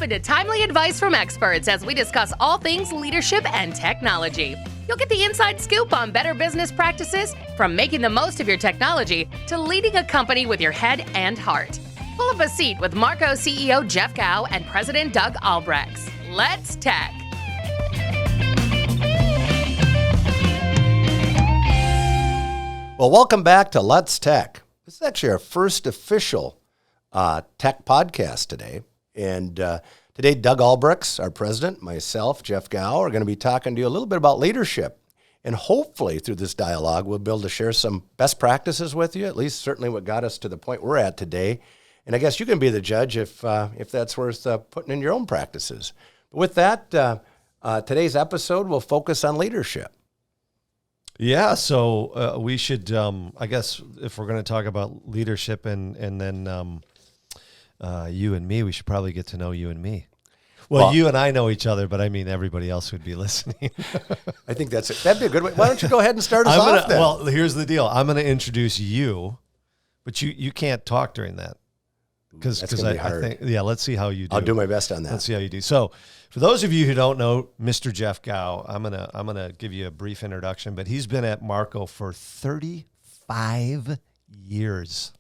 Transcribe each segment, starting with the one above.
into timely advice from experts as we discuss all things leadership and technology. You'll get the inside scoop on better business practices, from making the most of your technology to leading a company with your head and heart. Pull up a seat with Marco CEO Jeff Gow and President Doug Albregts. Let's tech. Well, welcome back to Let's Tech. This is actually our first official tech podcast today. And today, Doug Albregts, our president, myself, Jeff Gow, are going to be talking to you a little bit about leadership. And hopefully through this dialogue, we'll be able to share some best practices with you, at least certainly what got us to the point we're at today. And I guess you can be the judge if that's worth putting in your own practices. But with that, today's episode will focus on leadership. Yeah, so we should, I guess, if we're going to talk about leadership and then you and me, we should probably get to know you and me. Well, you and I know each other, but I mean everybody else would be listening. I think that'd be a good way. Why don't you go ahead and start us off then? Well, here's the deal. I'm going to introduce you, but you can't talk during that. Because I think, let's see how you do. I'll do my best on that. Let's see how you do. So, for those of you who don't know Mr. Jeff Gow, I'm gonna give you a brief introduction. But he's been at Marco for 35 years.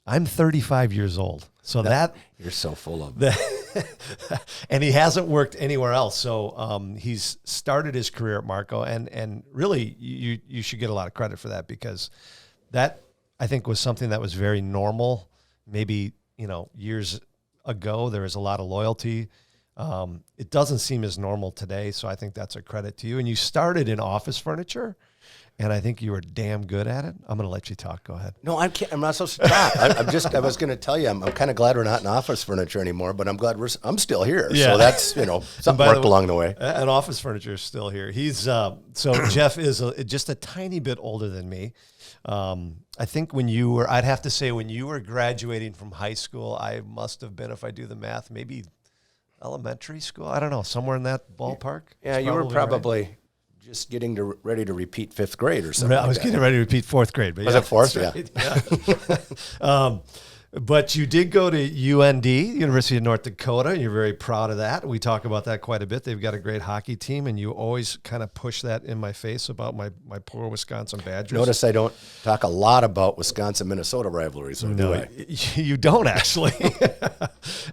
I'm 35 years old. So that you're so full of that, and he hasn't worked anywhere else. So he's started his career at Marco, and really you should get a lot of credit for that, because that, I think, was something that was very normal. Maybe years ago, there was a lot of loyalty. It doesn't seem as normal today, so I think that's a credit to you. And you started in office furniture, and I think you were damn good at it. I'm going to let you talk. Go ahead. No, I'm not supposed to talk. I was going to tell you, I'm kind of glad we're not in office furniture anymore, but I'm glad I'm still here. Yeah. So that's, something worked along the way. And office furniture is still here. He's, so Jeff is just a tiny bit older than me. I think when you were graduating from high school, I must have been, if I do the math, maybe elementary school. I don't know, somewhere in that ballpark. Yeah, you were probably just getting ready to repeat fifth grade or something. I was getting ready to repeat fourth grade. But was it fourth? Right. Yeah. But you did go to UND, University of North Dakota, and you're very proud of that. We talk about that quite a bit. They've got a great hockey team, and you always kind of push that in my face about my poor Wisconsin Badgers. Notice I don't talk a lot about Wisconsin-Minnesota rivalries, do I? You don't, actually.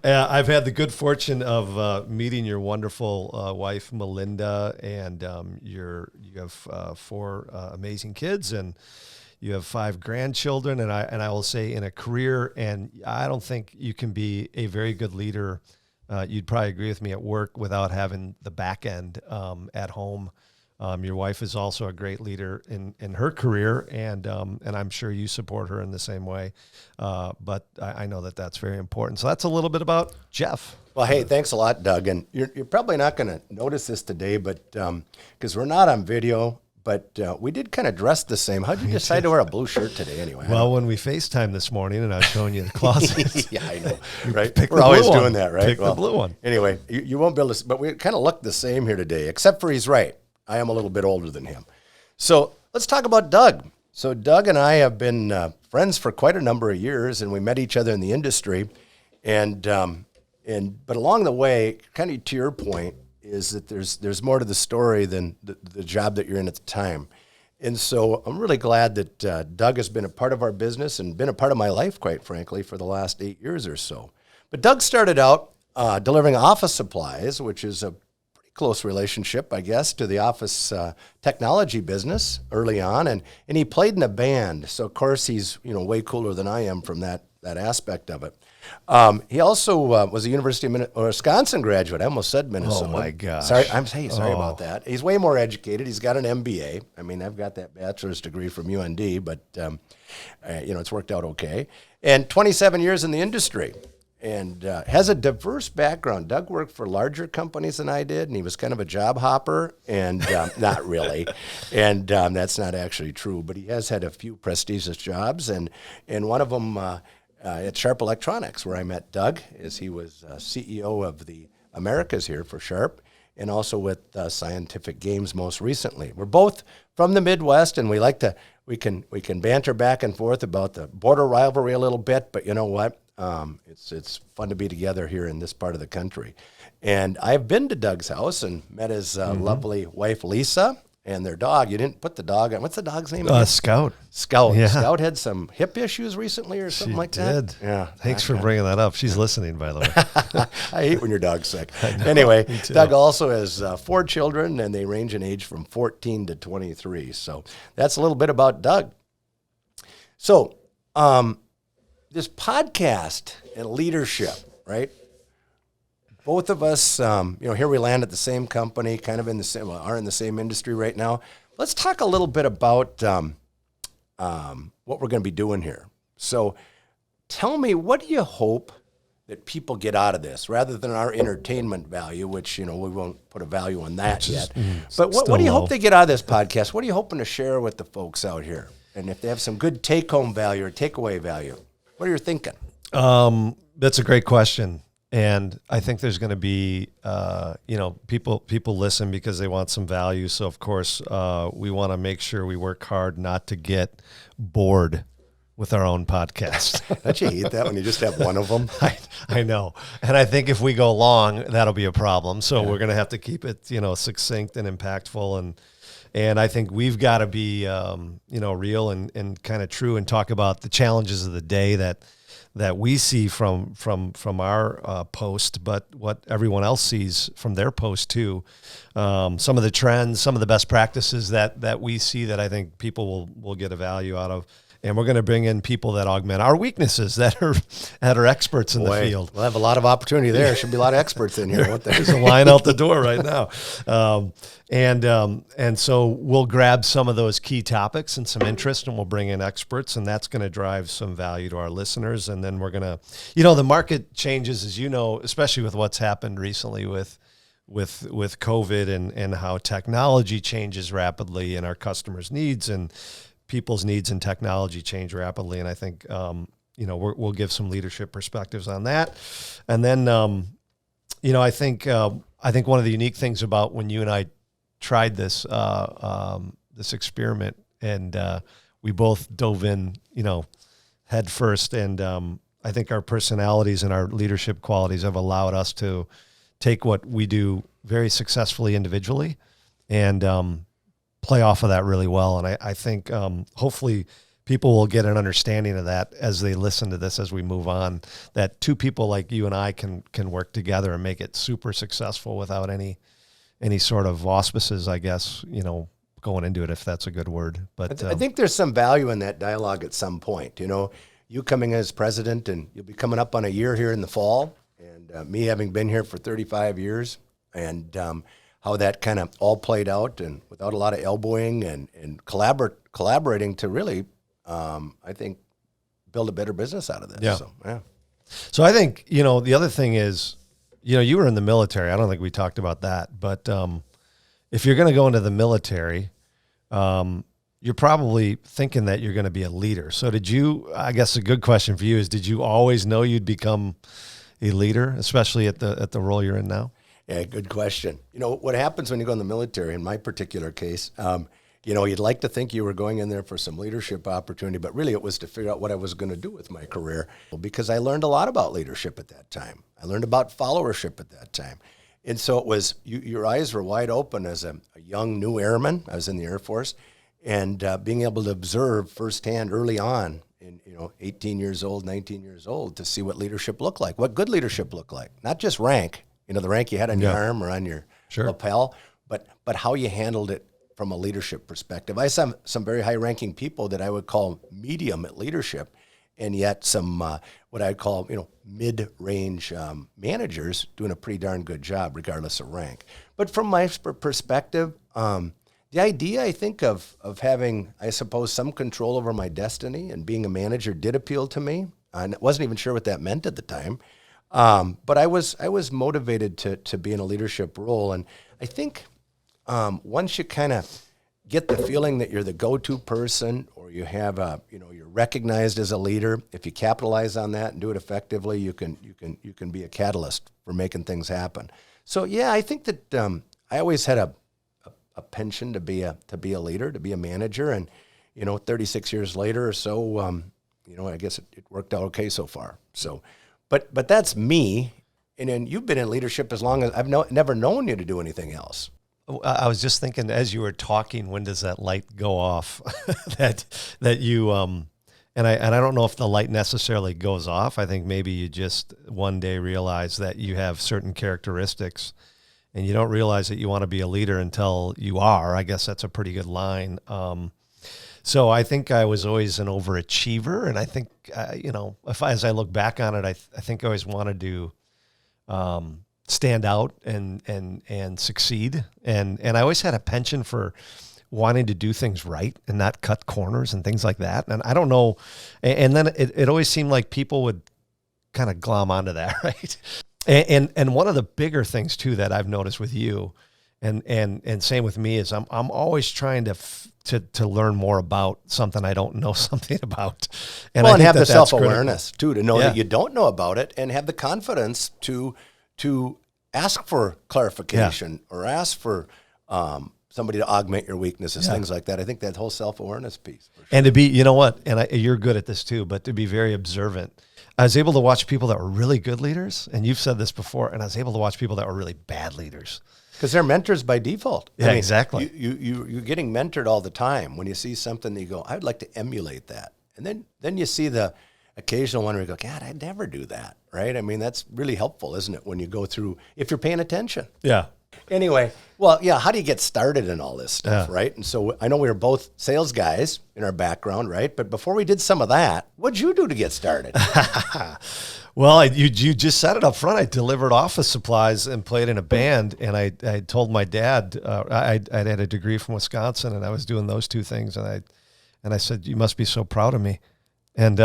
I've had the good fortune of meeting your wonderful wife, Melinda, and you have 4 amazing kids, and you have 5 grandchildren, and I will say, in a career, and I don't think you can be a very good leader. You'd probably agree with me, at work, without having the back end at home. Your wife is also a great leader in her career, and I'm sure you support her in the same way. But I know that that's very important. So that's a little bit about Jeff. Well, hey, thanks a lot, Doug. And you're probably not going to notice this today, but because we're not on video. But we did kind of dress the same. How'd you decide to wear a blue shirt today anyway? Well, when we FaceTime this morning and I was showing you the closet. Yeah, I know, right? We're always doing that, right? Pick the blue one. Anyway, you won't be able to, but we kind of look the same here today, except for he's right. I am a little bit older than him. So let's talk about Doug. So Doug and I have been friends for quite a number of years, and we met each other in the industry. But along the way, kind of to your point, is that there's more to the story than the job that you're in at the time. And so I'm really glad that Doug has been a part of our business and been a part of my life, quite frankly, for the last 8 years or so. But Doug started out delivering office supplies, which is a pretty close relationship, I guess, to the office technology business early on. And he played in a band. So, of course, he's way cooler than I am from that aspect of it. He also was a University of Wisconsin graduate. I almost said Minnesota. Oh, my gosh. Sorry about that. He's way more educated. He's got an MBA. I mean, I've got that bachelor's degree from UND, but, it's worked out okay. And 27 years in the industry, and has a diverse background. Doug worked for larger companies than I did, and he was kind of a job hopper, and not really. And that's not actually true, but he has had a few prestigious jobs, and one of them at Sharp Electronics, where I met Doug, as he was CEO of the Americas here for Sharp, and also with Scientific Games most recently. We're both from the Midwest, and we can banter back and forth about the border rivalry a little bit, but you know what? It's fun to be together here in this part of the country. And I've been to Doug's house and met his lovely wife, Lisa, and their dog. You didn't put the dog on. What's the dog's name? Scout. Scout. Yeah. Scout had some hip issues recently or something like that. Did. Yeah. Thanks for bringing that up. She's listening, by the way. I hate when your dog's sick. Anyway, me too. Doug also has 4 children, and they range in age from 14 to 23. So that's a little bit about Doug. So this podcast and leadership, right? Both of us, here we land at the same company, kind of are in the same industry right now. Let's talk a little bit about what we're going to be doing here. So tell me, what do you hope that people get out of this, rather than our entertainment value, which, we won't put a value on that yet. But what do you hope they get out of this podcast? What are you hoping to share with the folks out here? And if they have some good take-home value or takeaway value, what are you thinking? That's a great question. And I think there's going to be, people listen because they want some value. So, of course, we want to make sure we work hard not to get bored with our own podcast. Don't you hate that when you just have one of them? I know. And I think if we go long, that'll be a problem. So we're going to have to keep it, succinct and impactful. And I think we've got to be, real and kind of true and talk about the challenges of the day that we see from our post, but what everyone else sees from their post too. Some of the trends, some of the best practices that we see that I think people will get a value out of. And we're going to bring in people that augment our weaknesses, that are experts in the field. We'll have a lot of opportunity there. There should be a lot of experts in here. There's a line out the door right now. And so we'll grab some of those key topics and some interest, and we'll bring in experts, and that's going to drive some value to our listeners. And then we're going to, the market changes, as you know, especially with what's happened recently with COVID and how technology changes rapidly, and our customers' needs and people's needs and technology change rapidly. And I think, we'll give some leadership perspectives on that. And then, I think one of the unique things about when you and I tried this experiment, and we both dove in, head first. And I think our personalities and our leadership qualities have allowed us to take what we do very successfully individually and play off of that really well. And I think hopefully people will get an understanding of that as they listen to this, as we move on, that two people like you and I can work together and make it super successful without any sort of auspices, I guess, going into it, if that's a good word. But I think there's some value in that dialogue at some point. You coming as president, and you'll be coming up on a year here in the fall, and me having been here for 35 years, and how that kind of all played out, and without a lot of elbowing and collaborating to really, I think, build a better business out of this. Yeah. So, yeah. So I think, the other thing is, you were in the military. I don't think we talked about that. But if you're going to go into the military, you're probably thinking that you're going to be a leader. So I guess a good question for you is, did you always know you'd become a leader, especially at the role you're in now? Yeah, good question. What happens when you go in the military, in my particular case, you'd like to think you were going in there for some leadership opportunity, but really it was to figure out what I was going to do with my career, because I learned a lot about leadership at that time. I learned about followership at that time. And so it was, your eyes were wide open as a young new airman. I was in the Air Force, and being able to observe firsthand early on, in 18 years old, 19 years old, to see what leadership looked like, what good leadership looked like. Not just rank, the rank you had on your arm or on your lapel, but how you handled it from a leadership perspective. I saw some very high-ranking people that I would call medium at leadership, and yet some what I'd call mid-range managers doing a pretty darn good job regardless of rank. But from my perspective, the idea, I think, of having, I suppose, some control over my destiny and being a manager did appeal to me. I wasn't even sure what that meant at the time. But I was motivated to be in a leadership role. And I think once you kind of get the feeling that you're the go-to person, or you have you're recognized as a leader, if you capitalize on that and do it effectively, you can be a catalyst for making things happen. So yeah, I think that I always had a penchant to be a leader, to be a manager, and 36 years later or so, I guess it worked out okay so far. So, but that's me. And then you've been in leadership as long as I've never known you to do anything else. I was just thinking as you were talking, when does that light go off? that you and I don't know if the light necessarily goes off. I think maybe you just one day realize that you have certain characteristics, and you don't realize that you want to be a leader until you are. I guess that's a pretty good line. So I think I was always an overachiever, and I think as I look back on it, I think I always wanted to stand out and succeed. And I always had a penchant for wanting to do things right and not cut corners and things like that. And I don't know. And then it always seemed like people would kind of glom onto that. Right. And one of the bigger things too, that I've noticed with you and same with me is I'm always trying to learn more about something I don't know something about. And have the self-awareness too, to know that you don't know about it, and have the confidence to ask for clarification or ask for somebody to augment your weaknesses, things like that. I think that whole self-awareness piece. For sure. And to be, you're good at this too, but to be very observant. I was able to watch people that were really good leaders, and you've said this before, and I was able to watch people that were really bad leaders. Because they're mentors by default. Yeah, exactly. You're getting mentored all the time. When you see something, you go, I'd like to emulate that. And then you see the occasional one where you go, God, I'd never do that, right? I mean, that's really helpful, isn't it, when you go through, if you're paying attention. Yeah. Anyway, how do you get started in all this stuff, right? And so I know we were both sales guys in our background, right? But before we did some of that, what'd you do to get started? Well, you just said it up front. I delivered office supplies and played in a band, and I told my dad I had a degree from Wisconsin, and I was doing those two things, and I said, you must be so proud of me. And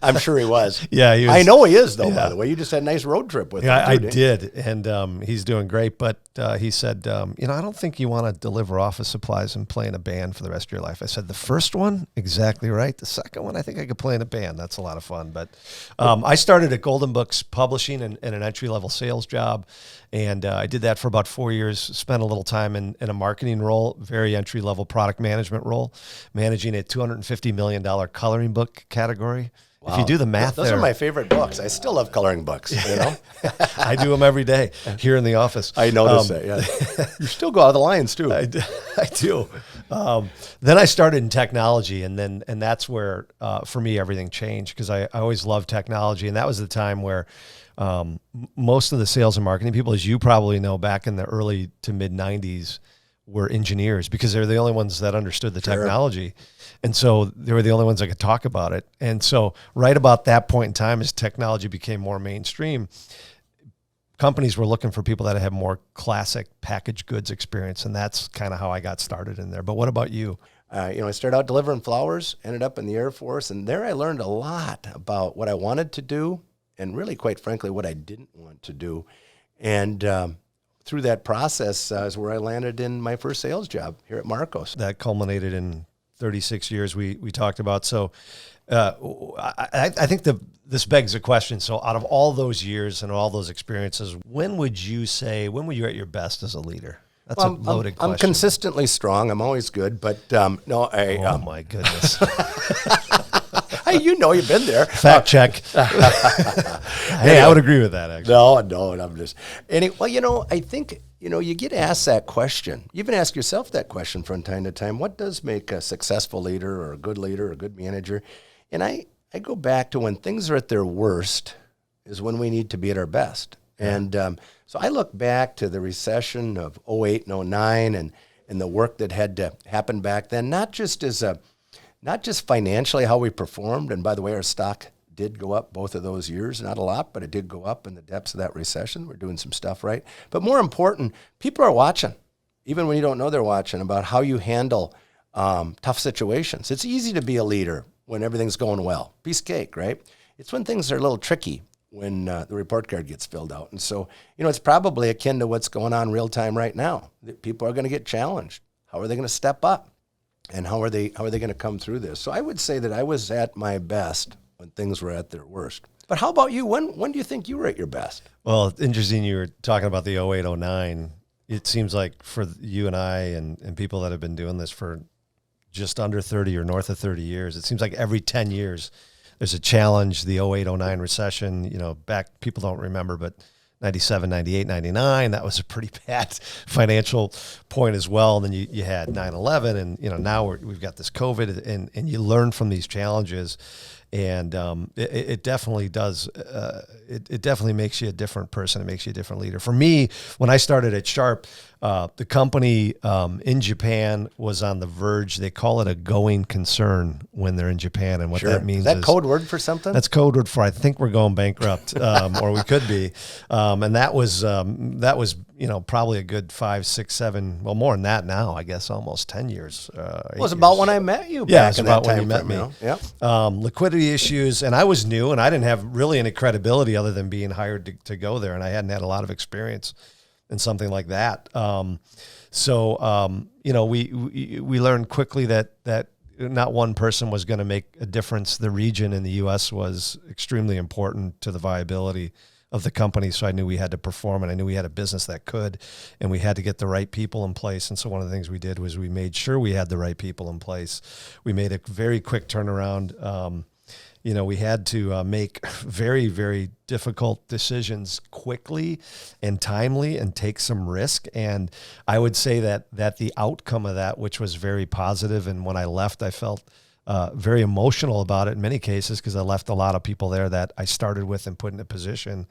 I'm sure he was. Yeah, he was. I know he is, though, by the way. You just had a nice road trip with him. I did, and he's doing great. But he said, I don't think you want to deliver office supplies and play in a band for the rest of your life. I said, the first one, exactly right. The second one, I think I could play in a band. That's a lot of fun. But I started at Golden Books Publishing in an entry-level sales job, and I did that for about 4 years, spent a little time in a marketing role, very entry-level product management role, managing a $250 million coloring book category. Wow. If you do the math, those are my favorite books. I still love coloring books. I do them every day here in the office. I noticed that. Yeah, you still go out of the lines too. I do. Then I started in technology, and that's where for me everything changed, because I always loved technology, and that was the time where most of the sales and marketing people, as you probably know, back in the early to mid 90s, were engineers, because they're the only ones that understood the technology. And so they were the only ones that could talk about it. And so right about that point in time, as technology became more mainstream, companies were looking for people that had more classic packaged goods experience. And that's kind of how I got started in there. But what about you? I started out delivering flowers, ended up in the Air Force, and there I learned a lot about what I wanted to do, and really, quite frankly, what I didn't want to do. And through that process is where I landed in my first sales job here at Marcos. That culminated in 36 years we talked about. So I think this begs a question. So out of all those years and all those experiences, when were you at your best as a leader? That's a loaded question. I'm consistently strong. I'm always good, but no, oh my goodness. Hey, you've been there. Fact check. Hey, I would agree with that, actually. No, I'm just... I think, you get asked that question. You even ask yourself that question from time to time. What does make a successful leader or a good leader or a good manager? And I go back to when things are at their worst is when we need to be at our best. And so I look back to the recession of 08 and 09 and the work that had to happen back then, not just financially how we performed. And by the way, our stock did go up both of those years, not a lot, but it did go up in the depths of that recession. We're doing some stuff right. But more important, people are watching, even when you don't know they're watching, about how you handle tough situations. It's easy to be a leader when everything's going well. Piece of cake, right? It's when things are a little tricky, when the report card gets filled out. And so, it's probably akin to what's going on real time right now. That people are going to get challenged. How are they going to step up? And how are they going to come through this? So I would say that I was at my best when things were at their worst. But how about you? When do you think you were at your best? Well, it's interesting you were talking about the 08, 09. It seems like for you and I and people that have been doing this for just under 30 or north of 30 years. It seems like every 10 years there's a challenge. The 08, 09 recession, back, people don't remember, but 97, 98, 99, that was a pretty bad financial point as well. And then you had 9/11, and now we've got this COVID, and you learn from these challenges, and it definitely does. It definitely makes you a different person. It makes you a different leader. For me, when I started at Sharp, the company in Japan was on the verge. They call it a going concern when they're in Japan, and what that means is that code word for something? That's code word for I think we're going bankrupt, or we could be. And that was probably a good 5, 6, 7, well, more than that now, I guess, almost 10 years. It was about when I met you. Yeah, back it's in about that when time you met frame, me. Yeah. Liquidity issues, and I was new, and I didn't have really any credibility other than being hired to go there, and I hadn't had a lot of experience in something like that. We learned quickly that not one person was going to make a difference. The region in the U.S. was extremely important to the viability of the company, so I knew we had to perform, and I knew we had a business that could, and we had to get the right people in place. And so one of the things we did was we made sure we had the right people in place. We made a very quick turnaround. We had to make very, very difficult decisions quickly and timely and take some risk. And I would say that the outcome of that, which was very positive, and when I left, I felt very emotional about it in many cases, because I left a lot of people there that I started with and put in a position.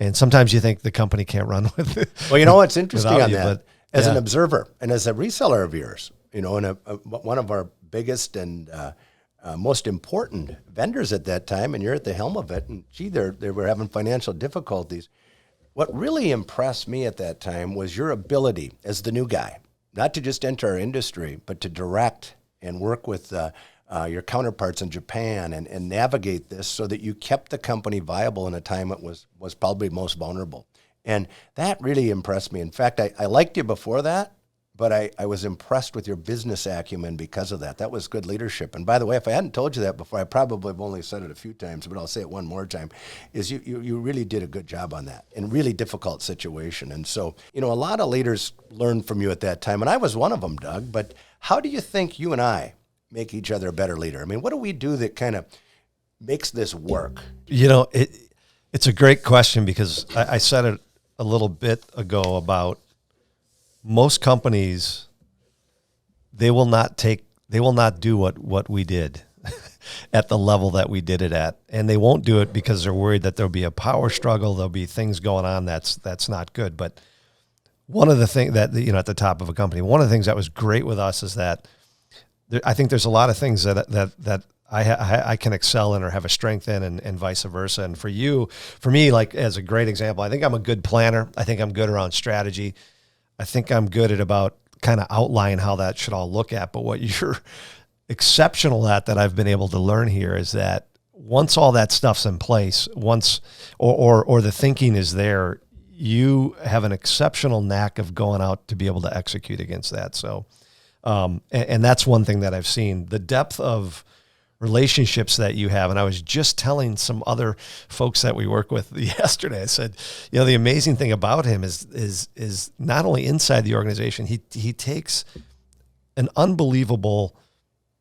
And sometimes you think the company can't run with it. Well, what's interesting on you, that, but, as yeah. an observer and as a reseller of yours, and one of our biggest and most important vendors at that time, and you're at the helm of it, and they were having financial difficulties. What really impressed me at that time was your ability as the new guy, not to just enter our industry, but to direct and work with your counterparts in Japan and navigate this so that you kept the company viable in a time it was probably most vulnerable. And that really impressed me. In fact, I liked you before that, but I was impressed with your business acumen because of that. That was good leadership. And by the way, if I hadn't told you that before, I probably have only said it a few times, but I'll say it one more time, is you really did a good job on that in a really difficult situation. And so, a lot of leaders learned from you at that time, and I was one of them, Doug. But how do you think you and I make each other a better leader? I mean, what do we do that kind of makes this work? It's a great question, because I said it a little bit ago about most companies, they will not do what we did at the level that we did it at. And they won't do it because they're worried that there'll be a power struggle. There'll be things going on that's not good. But one of the things that, at the top of a company, one of the things that was great with us is that I think there's a lot of things that I can excel in or have a strength in, and vice versa. And for me, like as a great example, I think I'm a good planner. I think I'm good around strategy. I think I'm good at about kind of outline how that should all look at. But what you're exceptional at that I've been able to learn here is that once all that stuff's in place, or the thinking is there, you have an exceptional knack of going out to be able to execute against that. So, and that's one thing that I've seen, the depth of relationships that you have. And I was just telling some other folks that we work with yesterday, I said, the amazing thing about him is not only inside the organization, he takes an unbelievable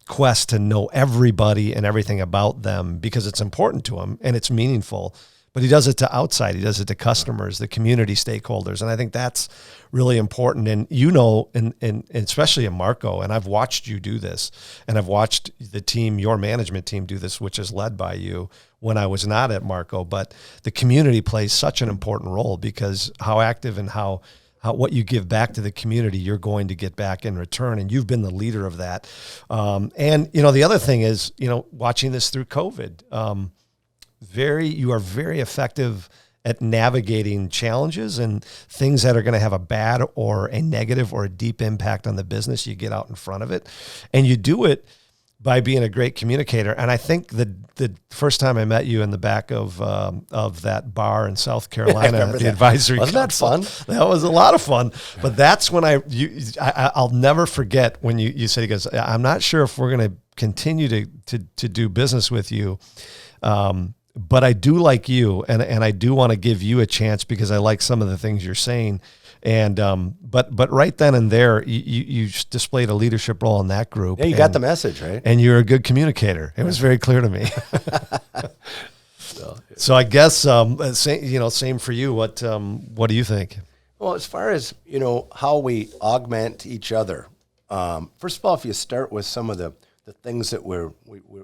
quest to know everybody and everything about them, because it's important to him and it's meaningful. But he does it to outside. He does it to customers, the community stakeholders. And I think that's really important. And and especially in Marco, and I've watched you do this, and I've watched the team, your management team, do this, which is led by you when I was not at Marco. But the community plays such an important role, because how active and how what you give back to the community, you're going to get back in return. And you've been the leader of that. And the other thing is, watching this through COVID, you are very effective at navigating challenges and things that are going to have a bad or a negative or a deep impact on the business. You get out in front of it, and you do it by being a great communicator. And I think the first time I met you in the back of that bar in South Carolina, at the advisory Wasn't council, that fun? that was a lot of fun. But that's when I'll never forget when you said, he goes, I'm not sure if we're going to continue to do business with you. But I do like you, and I do want to give you a chance, because I like some of the things you're saying. And but right then and there, you displayed a leadership role in that group. Yeah, you got the message, right? And you're a good communicator. It was very clear to me. So I guess same for you. What do you think? Well, as far as how we augment each other, first of all, if you start with some of the things that we're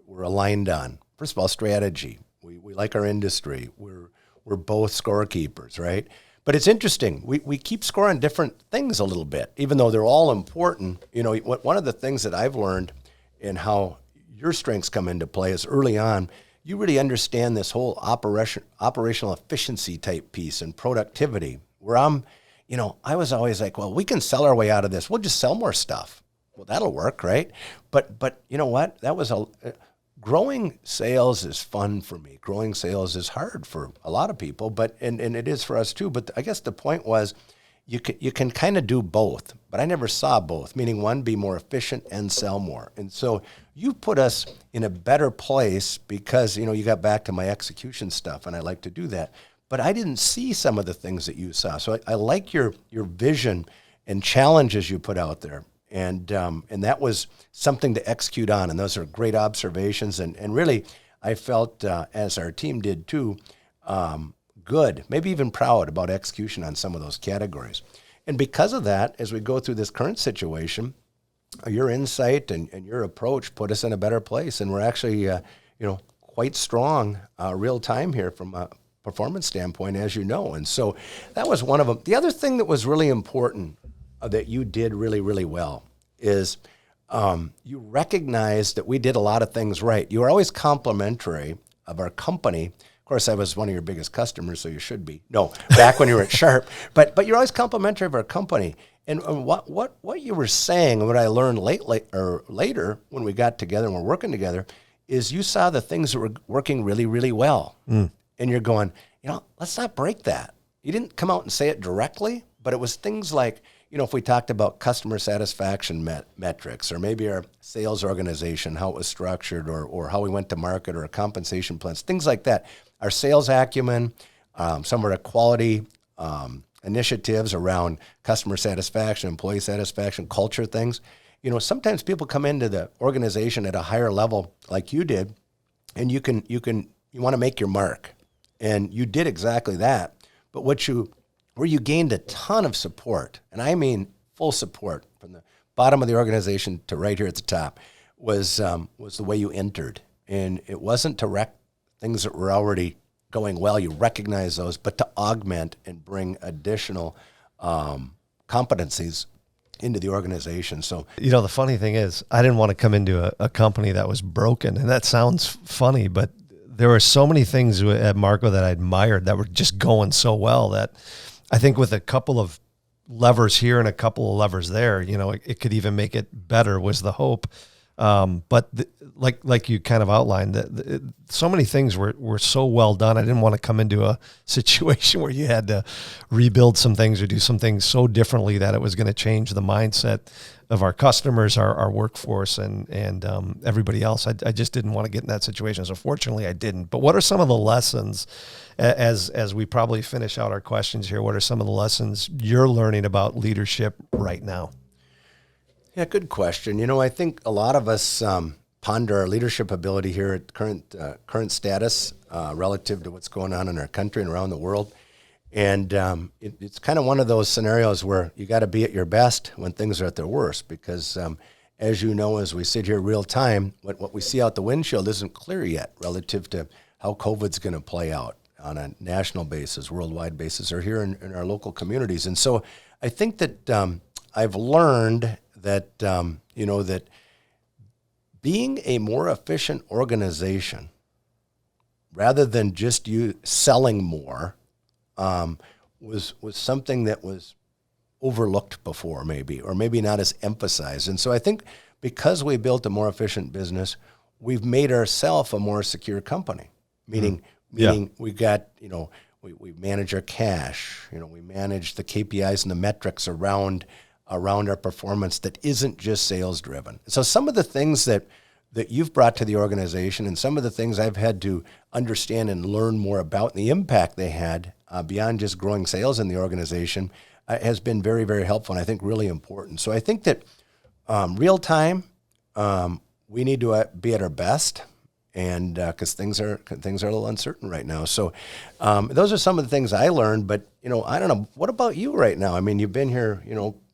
aligned on, first of all, strategy. We like our industry. We're both scorekeepers, right? But it's interesting. We keep scoring different things a little bit, even though they're all important. One of the things that I've learned in how your strengths come into play is early on, you really understand this whole operational efficiency type piece and productivity, where I was always like, well, we can sell our way out of this. We'll just sell more stuff. Well, that'll work, right? But you know what? That was growing sales is fun for me. Growing sales is hard for a lot of people, and it is for us too. But I guess the point was you can kind of do both, but I never saw both, meaning one, be more efficient and sell more. And so you put us in a better place because, you got back to my execution stuff, and I like to do that. But I didn't see some of the things that you saw. So I like your vision and challenges you put out there. And that was something to execute on. And those are great observations. And really, I felt, as our team did too, good, maybe even proud about execution on some of those categories. And because of that, as we go through this current situation, your insight and your approach put us in a better place. And we're actually, quite strong real time here from a performance standpoint, as you know. And so that was one of them. The other thing that was really important that you did really, really well is you recognized that we did a lot of things right. You were always complimentary of our company. Of course, I was one of your biggest customers, so you should be. No, back when you were at Sharp. But you're always complimentary of our company. And what you were saying, and what I learned later when we got together and we're working together, is you saw the things that were working really, really well. Mm. And you're going, let's not break that. You didn't come out and say it directly, but it was things like, if we talked about customer satisfaction metrics, or maybe our sales organization, how it was structured, or how we went to market, or our compensation plans, things like that. Our sales acumen, some of our quality initiatives around customer satisfaction, employee satisfaction, culture things. Sometimes people come into the organization at a higher level like you did, and you want to make your mark. And you did exactly that. But where you gained a ton of support, and I mean full support from the bottom of the organization to right here at the top, was the way you entered. And it wasn't to wreck things that were already going well. You recognize those, but to augment and bring additional competencies into the organization. So, the funny thing is, I didn't want to come into a company that was broken, and that sounds funny, but there were so many things at Marco that I admired that were just going so well that I think with a couple of levers here and a couple of levers there, it could even make it better was the hope. But like you kind of outlined, so many things were so well done. I didn't want to come into a situation where you had to rebuild some things or do some things so differently that it was going to change the mindset of our customers, our workforce, and everybody else. I just didn't want to get in that situation. So fortunately, I didn't. But what are some of the lessons, as we probably finish out our questions here, what are some of the lessons you're learning about leadership right now? Yeah, good question. I think a lot of us ponder our leadership ability here at current status relative to what's going on in our country and around the world. And it's kind of one of those scenarios where you got to be at your best when things are at their worst, because as you know, as we sit here real time, what we see out the windshield isn't clear yet relative to how COVID's going to play out on a national basis, worldwide basis, or here in our local communities. And so I think that I've learned that, that being a more efficient organization, rather than just you selling more, was something that was overlooked before, maybe, or maybe not as emphasized. And so I think because we built a more efficient business, we've made ourselves a more secure company. Meaning we got, we manage our cash, we manage the KPIs and the metrics around our performance that isn't just sales driven. So some of the things that you've brought to the organization, and some of the things I've had to understand and learn more about, and the impact they had beyond just growing sales in the organization, has been very, very helpful, and I think really important. So I think that real time, we need to be at our best, and because things are a little uncertain right now. So those are some of the things I learned. But I don't know. What about you right now? I mean, you've been here,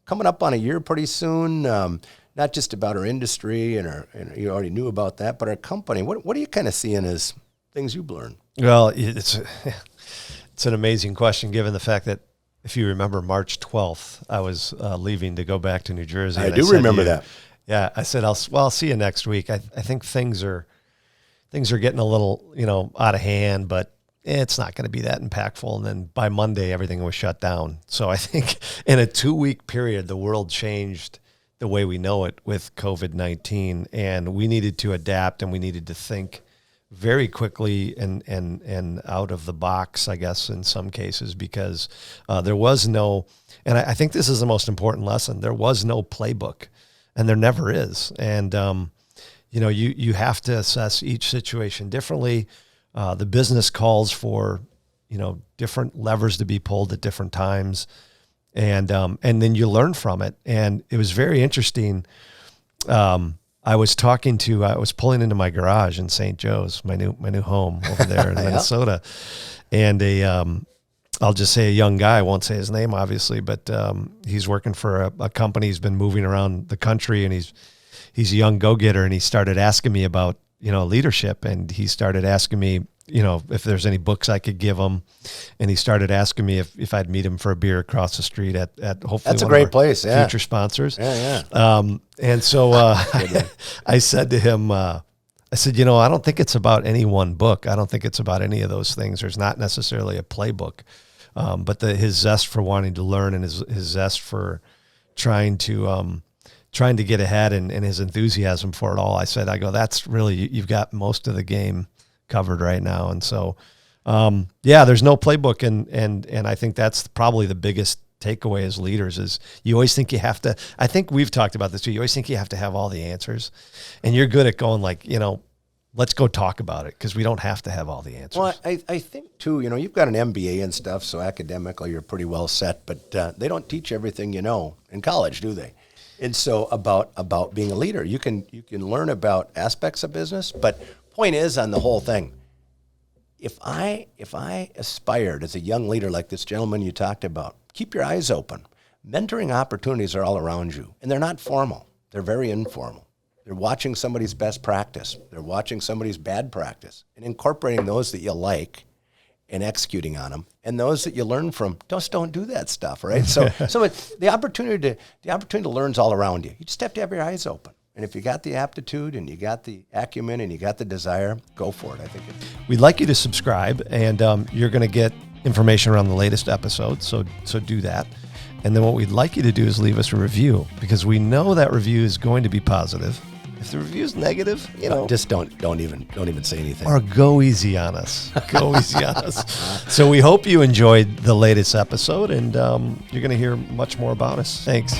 coming up on a year pretty soon. Not just about our industry and you already knew about that, but our company. What are you kind of seeing as things you've learned? Well, it's an amazing question, given the fact that, if you remember, March 12th, I was leaving to go back to New Jersey. I do remember that. Yeah, I said, I'll see you next week. I think things are getting a little, out of hand, but it's not going to be that impactful. And then by Monday, everything was shut down. So I think in a 2-week period, the world changed the way we know it with COVID-19, and we needed to adapt, and we needed to think very quickly and out of the box, I guess, in some cases, because there was no, and I think this is the most important lesson, there was no playbook, and there never is. And, you have to assess each situation differently. The business calls for, different levers to be pulled at different times. And then you learn from it. And it was very interesting. I was pulling into my garage in St. Joe's, my new home over there in Minnesota. And I'll just say a young guy, I won't say his name obviously, but he's working for a company. He's been moving around the country, and he's a young go-getter. And he started asking me about, leadership. And he started asking me, if there's any books I could give him. And he started asking me if I'd meet him for a beer across the street at hopefully that's a one great of our place. Yeah. future sponsors. Yeah. And so I said to him, I don't think it's about any one book. I don't think it's about any of those things. There's not necessarily a playbook, but his zest for wanting to learn, and his zest for trying to get ahead, and his enthusiasm for it all. I go, that's really, you've got most of the game covered right now. And so, there's no playbook. And I think that's probably the biggest takeaway as leaders is you always think you have to, I think we've talked about this too. You always think you have to have all the answers, and you're good at going like, let's go talk about it, because we don't have to have all the answers. Well, I think too, you've got an MBA and stuff, so academically you're pretty well set, but they don't teach everything in college, do they? And so about being a leader, you can learn about aspects of business, but point is on the whole thing, if I aspired as a young leader like this gentleman you talked about, keep your eyes open. Mentoring opportunities are all around you, and they're not formal. They're very informal. They're watching somebody's best practice. They're watching somebody's bad practice and incorporating those that you like and executing on them, and those that you learn from, just don't do that stuff, right? So the opportunity to learn is all around you. You just have to have your eyes open. And if you got the aptitude and you got the acumen and you got the desire, go for it. I think we'd like you to subscribe, and you're going to get information around the latest episode. So do that. And then what we'd like you to do is leave us a review, because we know that review is going to be positive. If the review is negative, just don't even say anything. Or go easy on us. Go easy on us. So we hope you enjoyed the latest episode, and you're going to hear much more about us. Thanks.